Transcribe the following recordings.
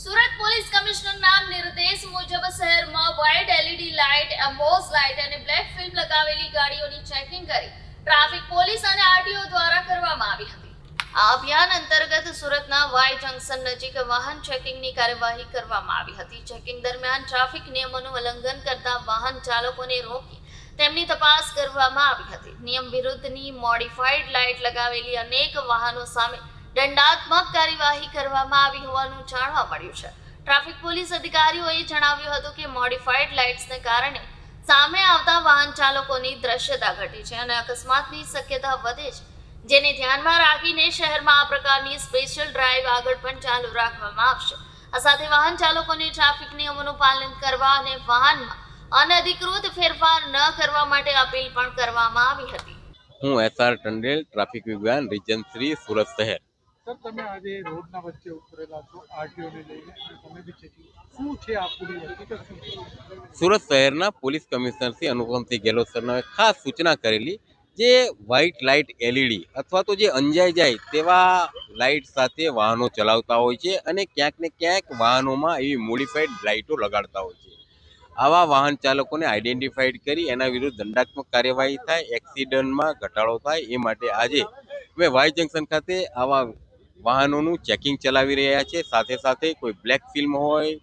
Surat police કમિશનરના નિર્દેશ મુજબ શહેરમાં white LED light, emboss light અને બ્લેક ફિલ્મ લગાવેલી ગાડીઓની ચેકિંગ કરી ટ્રાફિક પોલીસ અને આરટીઓ દ્વારા કરવામાં આવી હતી. આ અભિયાન અંતર્ગત સુરતના વાય જંકશન નજીક વાહન ચેકિંગની કાર્યવાહી કરવામાં આવી હતી. ચેકિંગ દરમિયાન ટ્રાફિક નિયમોનું ઉલ્લંઘન કરતા વાહન ચાલકોને રોકી તેમની તપાસ કરવામાં આવી હતી. નિયમ વિરુદ્ધની મોડિફાઈડ લાઇટ લગાવેલી અનેક વાહનો સામે દંડાત્મક કાર્યવાહી કરવામાં આવી હોવાનું જાણવા મળ્યું છે. ટ્રાફિક પોલીસ અધિકારીઓએ જણાવ્યું હતું કે મોડિફાઈડ લાઇટ્સને કારણે સામે આવતા વાહન ચાલકોની દ્રશ્યતા ઘટી છે અને અકસ્માતની શક્યતા વધે છે, જેને ધ્યાનમાં રાખીને શહેરમાં આ પ્રકારની સ્પેશિયલ ડ્રાઈવ આગળ પણ ચાલુ રાખવામાં આવશે. આ સાથે વાહન ચાલકોને ટ્રાફિક નિયમોનું પાલન કરવા અને વાહનમાં અનધિકૃત ફેરફાર ન કરવા માટે અપીલ પણ કરવામાં આવી હતી. હું એસઆર ટંડેલ, ટ્રાફિક વિજ્ઞાન રીજન 3 સુરત શહેર. સર, તમે આજે રોડના વચ્ચે ઉતરેલા છો આરટીઓને લઈને, તમે બી ચેકિંગ શું છે આ પૂરી હકીકત શું છે? સુરત શહેરના પોલીસ કમિશનર શ્રી અનુપમસિંહ ગેહલોત સરનામે ખાસ સૂચના કરેલી, જે વ્હાઇટ લાઇટ એલઈડી અથવા તો જે અંજાઈ જાય તેવા લાઇટ સાથે વાહનો ચલાવતા હોય છે અને ક્યાંક ને ક્યાંક વાહનોમાં એવી મોડિફાઈડ લાઇટો લગાડતા હોય છે. આવા વાહન ચાલકોને આઈડેન્ટિફાઈડ કરી એના વિરુદ્ધ દંડાત્મક કાર્યવાહી થાય, એક્સિડન્ટમાં ઘટાડો થાય, એ માટે આજે અમે વાય જંકશન ખાતે આવા વાહનોનું ચેકિંગ ચલાવી રહ્યા છે. સાથે સાથે કોઈ બ્લેક ફિલ્મ હોય,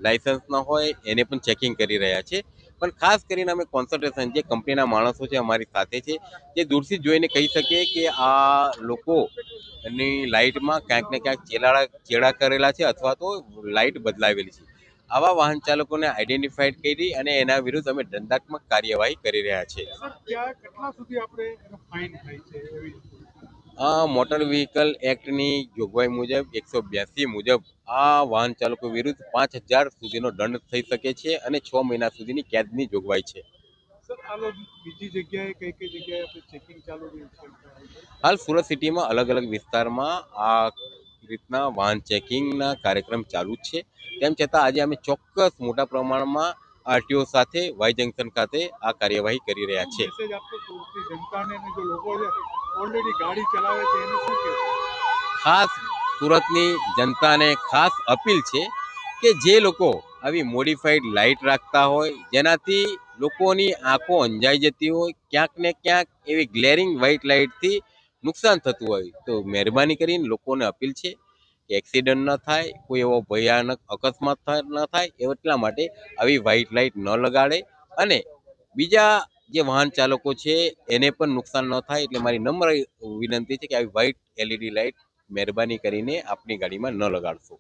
લાયસન્સ ન હોય, એને પણ ચેકિંગ કરી રહ્યા છે. પણ ખાસ કરીને અમે કોન્સન્ટ્રેશન, જે કંપનીના માણસો છે અમારી સાથે છે, જે દૂરથી જોઈને કહી શકીએ કે આ લોકોની લાઇટમાં ક્યાંક ને ક્યાંક ચેડા કરેલા છે અથવા તો લાઇટ બદલાવેલી છે. આવા વાહન ચાલકોને આઈડેન્ટિફાઈડ કરી અને એના વિરુદ્ધ અમે દંડાત્મક કાર્યવાહી કરી રહ્યા છીએ. સર, ત્યાં કેટલા સુધી આપણે એનો ફાઇન થાય છે એવી? મોટર વ્હીકલ એક્ટની જોગવાઈ મુજબ 182 મુજબ આ વાહન ચાલકો વિરુદ્ધ 5,000 સુધીનો દંડ થઈ શકે છે અને 6 મહિના સુધીની કેદની જોગવાઈ છે. સર, હાલ બીજી જગ્યાએ કઈ કઈ જગ્યાએ આપણે ચેકિંગ ચાલુ રહ્યું છે? હાલ સુરત સિટીમાં અલગ અલગ વિસ્તારમાં આ રીતના વાહન ચેકિંગના કાર્યક્રમ ચાલુ જ છે. તેમ છતાં આજે અમે ચોક્કસ મોટા પ્રમાણમાં આરટીઓ સાથે વાય જંકશન ખાતે આ કાર્યવાહી કરી રહ્યા છે. મેસેજ આપતો સુરતની જનતાને અને જો લોકો છે ઓલરેડી ગાડી ચલાવે છે એને શું કહેશો? ખાસ સુરતની જનતાને ખાસ અપીલ છે કે જે લોકો આવી મોડિફાઈડ લાઇટ રાખતા હોય, જેનાથી લોકોની આંખો અંજાઈ જતી હોય, ક્યાંક ને ક્યાંક એવી ગ્લેરિંગ વ્હાઇટ લાઇટથી નુકસાન થતું હોય, તો મહેરબાની કરીને લોકોને અપીલ છે કે એક્સિડન્ટ ન થાય, કોઈ એવો ભયાનક અકસ્માત ન થાય, એટલા માટે આવી વ્હાઇટ લાઇટ ન લગાડે અને બીજા જે વાહન ચાલકો છે એને પણ નુકસાન ન થાય. એટલે મારી નમ્ર વિનંતી છે કે આવી વ્હાઇટ એલઈડી લાઇટ મહેરબાની કરીને આપની ગાડીમાં ન લગાડશો.